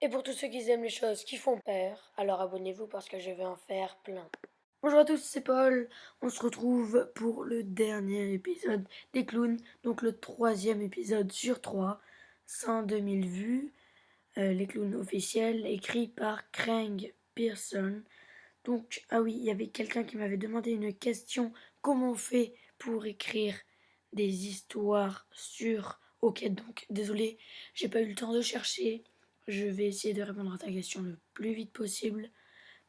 Et pour tous ceux qui aiment les choses qui font peur, alors abonnez-vous parce que je vais en faire plein. Bonjour à tous, c'est Paul. On se retrouve pour le dernier épisode des clowns, donc le troisième épisode sur 3, 102 000 vues. Les clowns officiels, écrit par Craig Pearson. Donc, ah oui, il y avait quelqu'un qui m'avait demandé une question. Comment on fait pour écrire des histoires sur... Ok, donc, désolé, j'ai pas eu le temps de chercher. Je vais essayer de répondre à ta question le plus vite possible,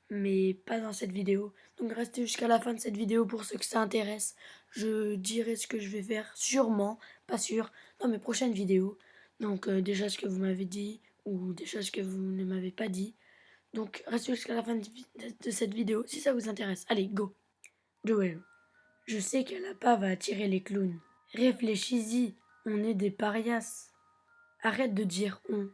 mais pas dans cette vidéo. Donc, restez jusqu'à la fin de cette vidéo pour ceux que ça intéresse. Je dirai ce que je vais faire, sûrement, pas sûr, dans mes prochaines vidéos. Donc, déjà ce que vous m'avez dit, ou des choses que vous ne m'avez pas dit. Donc, restez jusqu'à la fin de cette vidéo si ça vous intéresse. Allez, go! Joel, je sais que la pas va attirer les clowns. Réfléchis-y, on est des parias. Arrête de dire on.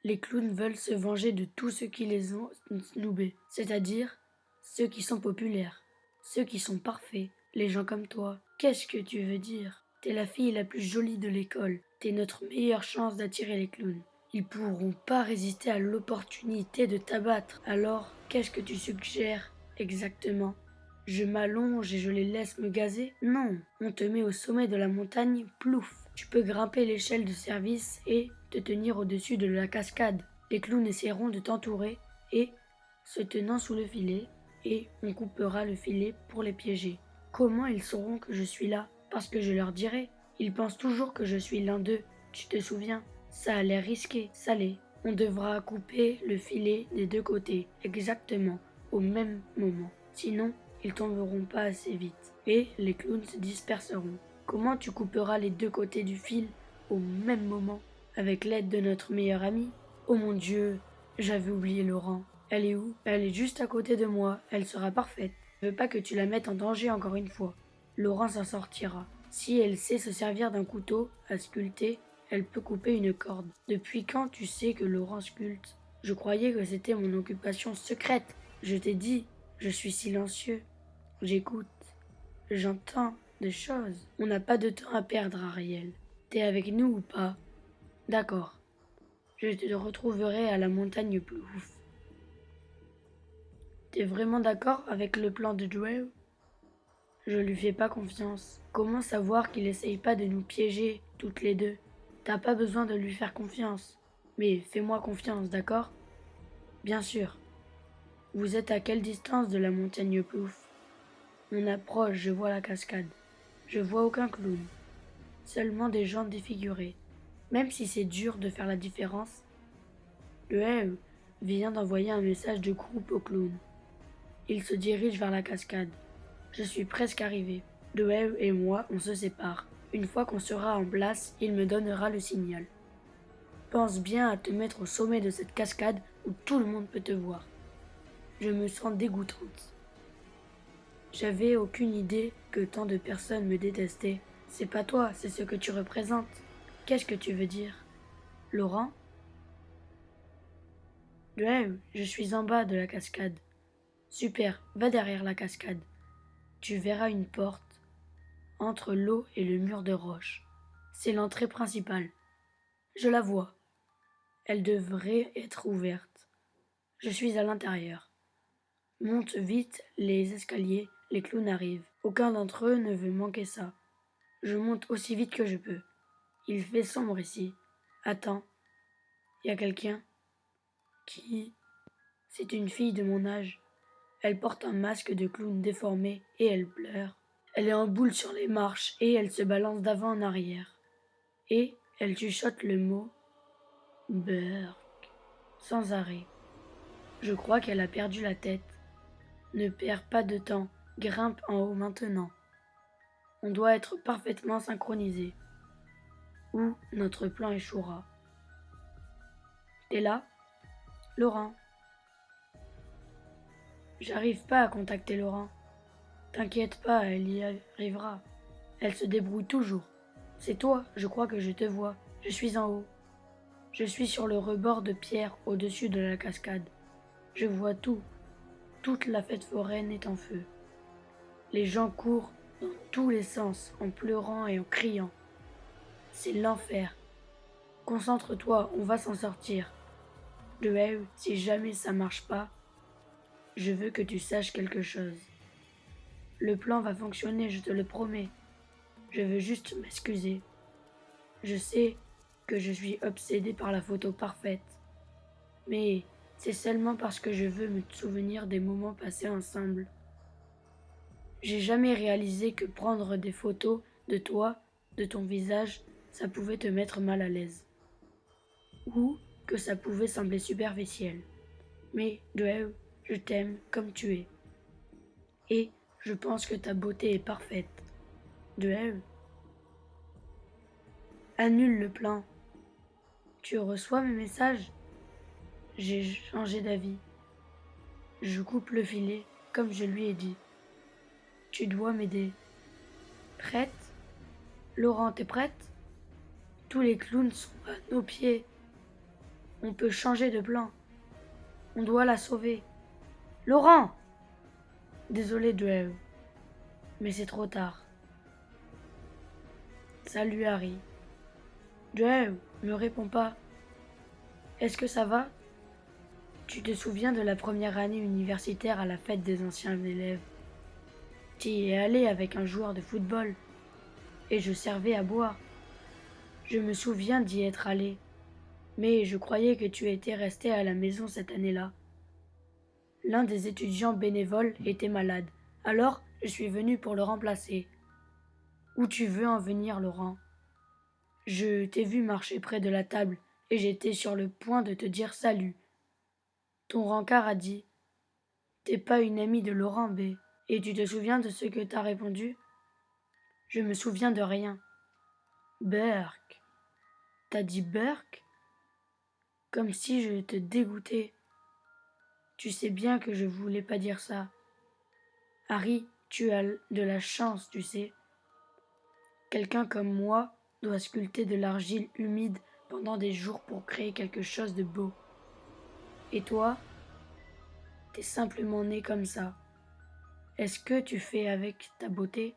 Les clowns veulent se venger de tous ceux qui les ont snoobés, c'est-à-dire ceux qui sont populaires, ceux qui sont parfaits, les gens comme toi. Qu'est-ce que tu veux dire? T'es la fille la plus jolie de l'école. T'es notre meilleure chance d'attirer les clowns. Ils pourront pas résister à l'opportunité de t'abattre. Alors, qu'est-ce que tu suggères exactement? Je m'allonge et je les laisse me gazer? Non, on te met au sommet de la montagne, plouf. Tu peux grimper l'échelle de service et te tenir au-dessus de la cascade. Les clowns essaieront de t'entourer et, se tenant sous le filet, et on coupera le filet pour les piéger. Comment ils sauront que je suis là? Parce que je leur dirai. Ils pensent toujours que je suis l'un d'eux. Tu te souviens? Ça a l'air risqué, ça l'est. On devra couper le filet des deux côtés, exactement, au même moment. Sinon, ils tomberont pas assez vite, et les clowns se disperseront. Comment tu couperas les deux côtés du fil au même moment? Avec l'aide de notre meilleure amie? Oh mon Dieu, j'avais oublié Laurent. Elle est où? Elle est juste à côté de moi, elle sera parfaite. Je veux pas que tu la mettes en danger encore une fois. Laurent s'en sortira. Si elle sait se servir d'un couteau à sculpter, elle peut couper une corde. Depuis quand tu sais que Laurent sculpte? Je croyais que c'était mon occupation secrète. Je t'ai dit, je suis silencieux. J'écoute. J'entends des choses. On n'a pas de temps à perdre, Ariel. T'es avec nous ou pas? D'accord. Je te retrouverai à la montagne Plouf. T'es vraiment d'accord avec le plan de Joel? Je lui fais pas confiance. Comment savoir qu'il essaye pas de nous piéger, toutes les deux? T'as pas besoin de lui faire confiance. Mais fais-moi confiance, d'accord? Bien sûr. Vous êtes à quelle distance de la montagne Plouf? On approche, je vois la cascade. Je vois aucun clown. Seulement des gens défigurés. Même si c'est dur de faire la différence, le Heu vient d'envoyer un message de groupe au clown. Il se dirige vers la cascade. Je suis presque arrivé. Le Heu et moi, on se sépare. Une fois qu'on sera en place, il me donnera le signal. Pense bien à te mettre au sommet de cette cascade où tout le monde peut te voir. Je me sens dégoûtante. J'avais aucune idée que tant de personnes me détestaient. C'est pas toi, c'est ce que tu représentes. Qu'est-ce que tu veux dire? Laurent? Je suis en bas de la cascade. Super, va derrière la cascade. Tu verras une porte entre l'eau et le mur de roche. C'est l'entrée principale. Je la vois. Elle devrait être ouverte. Je suis à l'intérieur. Monte vite les escaliers, les clowns arrivent. Aucun d'entre eux ne veut manquer ça. Je monte aussi vite que je peux. Il fait sombre ici. Attends, y a quelqu'un? Qui? C'est une fille de mon âge. Elle porte un masque de clown déformé et elle pleure. Elle est en boule sur les marches et elle se balance d'avant en arrière. Et elle chuchote le mot Burk sans arrêt. Je crois qu'elle a perdu la tête. Ne perds pas de temps, grimpe en haut maintenant. On doit être parfaitement synchronisés, ou notre plan échouera. T'es là? Laurent. J'arrive pas à contacter Laurent. T'inquiète pas, elle y arrivera. Elle se débrouille toujours. C'est toi, je crois que je te vois. Je suis en haut. Je suis sur le rebord de pierre au-dessus de la cascade. Je vois tout. Toute la fête foraine est en feu. Les gens courent dans tous les sens en pleurant et en criant. C'est l'enfer. Concentre-toi, on va s'en sortir. Joël, si jamais ça marche pas, je veux que tu saches quelque chose. Le plan va fonctionner, je te le promets. Je veux juste m'excuser. Je sais que je suis obsédé par la photo parfaite, mais c'est seulement parce que je veux me souvenir des moments passés ensemble. J'ai jamais réalisé que prendre des photos de toi, de ton visage, ça pouvait te mettre mal à l'aise. Ou que ça pouvait sembler superficiel. Mais, Joël, je t'aime comme tu es. Et je pense que ta beauté est parfaite. Joël, annule le plan. Tu reçois mes messages? J'ai changé d'avis. Je coupe le filet, comme je lui ai dit. Tu dois m'aider. Prête? Laurent, t'es prête? Tous les clowns sont à nos pieds. On peut changer de plan. On doit la sauver. Laurent! Désolé, Joël, mais c'est trop tard. Salut, Harry. Joël, me réponds pas. Est-ce que ça va? Tu te souviens de la première année universitaire à la fête des anciens élèves? Tu y es allé avec un joueur de football, et je servais à boire. Je me souviens d'y être allé, mais je croyais que tu étais resté à la maison cette année-là. L'un des étudiants bénévoles était malade, alors je suis venu pour le remplacer. Où tu veux en venir, Laurent? Je t'ai vu marcher près de la table, et j'étais sur le point de te dire salut. Ton rencard a dit: T'es pas une amie de Laurent B. Et tu te souviens de ce que t'as répondu? Je me souviens de rien. Burke. T'as dit Burke? Comme si je te dégoûtais. Tu sais bien que je voulais pas dire ça. Harry, tu as de la chance, tu sais. Quelqu'un comme moi doit sculpter de l'argile humide pendant des jours pour créer quelque chose de beau. Et toi, t'es simplement né comme ça. Est-ce que tu fais avec ta beauté?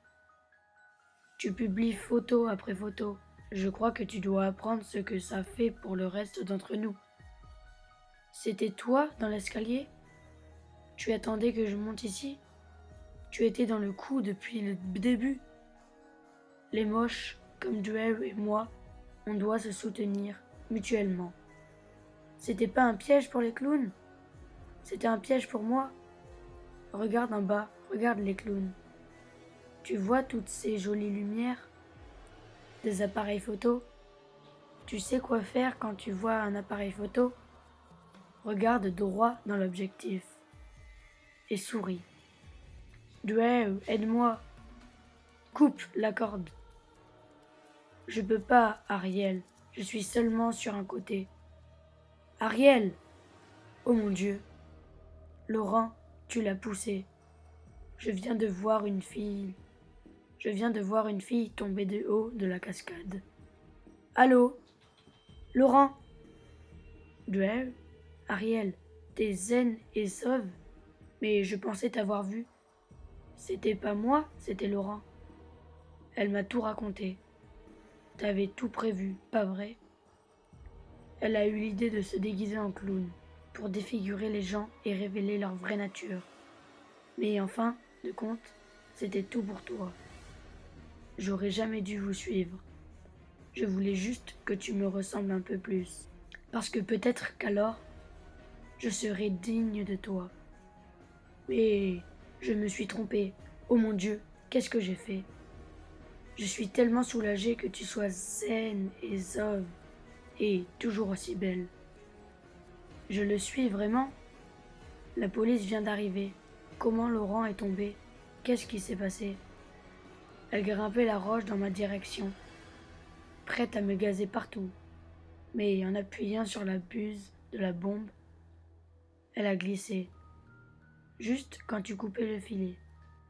Tu publies photo après photo. Je crois que tu dois apprendre ce que ça fait pour le reste d'entre nous. C'était toi dans l'escalier? Tu attendais que je monte ici? Tu étais dans le coup depuis le début. Les moches, comme Joel et moi, on doit se soutenir mutuellement. C'était pas un piège pour les clowns? C'était un piège pour moi? Regarde en bas, regarde les clowns. Tu vois toutes ces jolies lumières? Des appareils photo? Tu sais quoi faire quand tu vois un appareil photo? Regarde droit dans l'objectif et souris. Joel, aide-moi. Coupe la corde. Je peux pas, Ariel. Je suis seulement sur un côté. Ariel! Oh mon Dieu! Laurent, tu l'as poussé. Je viens de voir une fille. Je viens de voir une fille tomber de haut de la cascade. Allô? Laurent? Joel? Ariel, t'es zen et sauve? Mais je pensais t'avoir vu. C'était pas moi, c'était Laurent. Elle m'a tout raconté. T'avais tout prévu, pas vrai? Elle a eu l'idée de se déguiser en clown, pour défigurer les gens et révéler leur vraie nature. Mais en fin de compte, c'était tout pour toi. J'aurais jamais dû vous suivre. Je voulais juste que tu me ressembles un peu plus. Parce que peut-être qu'alors, je serais digne de toi. Mais je me suis trompée. Oh mon Dieu, qu'est-ce que j'ai fait? Je suis tellement soulagée que tu sois zen et sauve et toujours aussi belle. Je le suis vraiment? La police vient d'arriver. Comment Laurent est tombé? Qu'est-ce qui s'est passé? Elle grimpait la roche dans ma direction, prête à me gazer partout. Mais en appuyant sur la buse de la bombe, elle a glissé. Juste quand tu coupais le filet.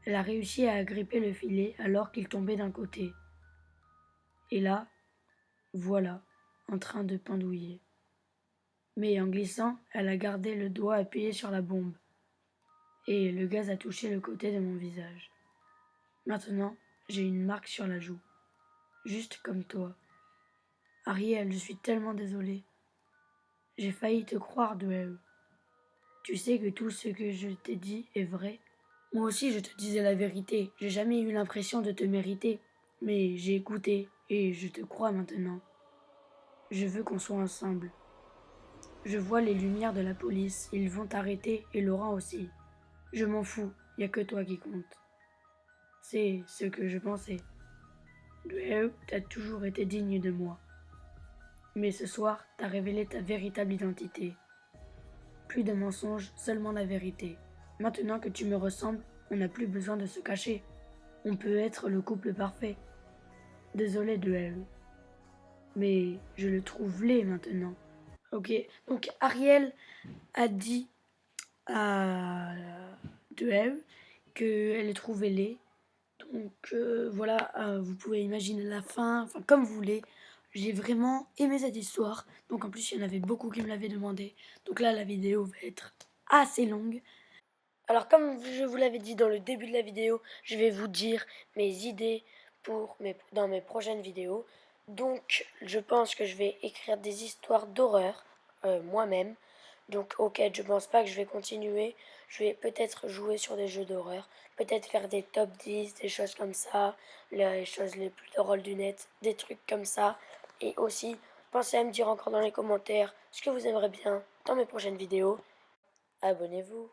Elle a réussi à agripper le filet alors qu'il tombait d'un côté. Et là, voilà, en train de pendouiller. Mais en glissant, elle a gardé le doigt appuyé sur la bombe. Et le gaz a touché le côté de mon visage. Maintenant, j'ai une marque sur la joue. Juste comme toi. Ariel, je suis tellement désolée. J'ai failli te croire, Duel. Tu sais que tout ce que je t'ai dit est vrai. Moi aussi, je te disais la vérité. J'ai jamais eu l'impression de te mériter. Mais j'ai écouté et je te crois maintenant. Je veux qu'on soit ensemble. Je vois les lumières de la police. Ils vont t'arrêter et Laurent aussi. Je m'en fous. Y a que toi qui compte. C'est ce que je pensais. Duel, t'as toujours été digne de moi. Mais ce soir, t'as révélé ta véritable identité. Plus de mensonges, seulement la vérité. Maintenant que tu me ressembles, on n'a plus besoin de se cacher. On peut être le couple parfait. Désolé de elle, mais je le trouve laid maintenant. Ok, donc Ariel a dit à de elle qu'elle est trouvée laid. Donc voilà, vous pouvez imaginer la fin, enfin comme vous voulez. J'ai vraiment aimé cette histoire. Donc en plus, il y en avait beaucoup qui me l'avaient demandé. Donc là, la vidéo va être assez longue. Alors comme je vous l'avais dit dans le début de la vidéo, je vais vous dire mes idées dans mes prochaines vidéos. Donc je pense que je vais écrire des histoires d'horreur moi-même. Donc ok, je pense pas que je vais continuer. Je vais peut-être jouer sur des jeux d'horreur, peut-être faire des top 10, des choses comme ça, les choses les plus drôles du net, des trucs comme ça. Et aussi, pensez à me dire encore dans les commentaires ce que vous aimeriez bien dans mes prochaines vidéos. Abonnez-vous.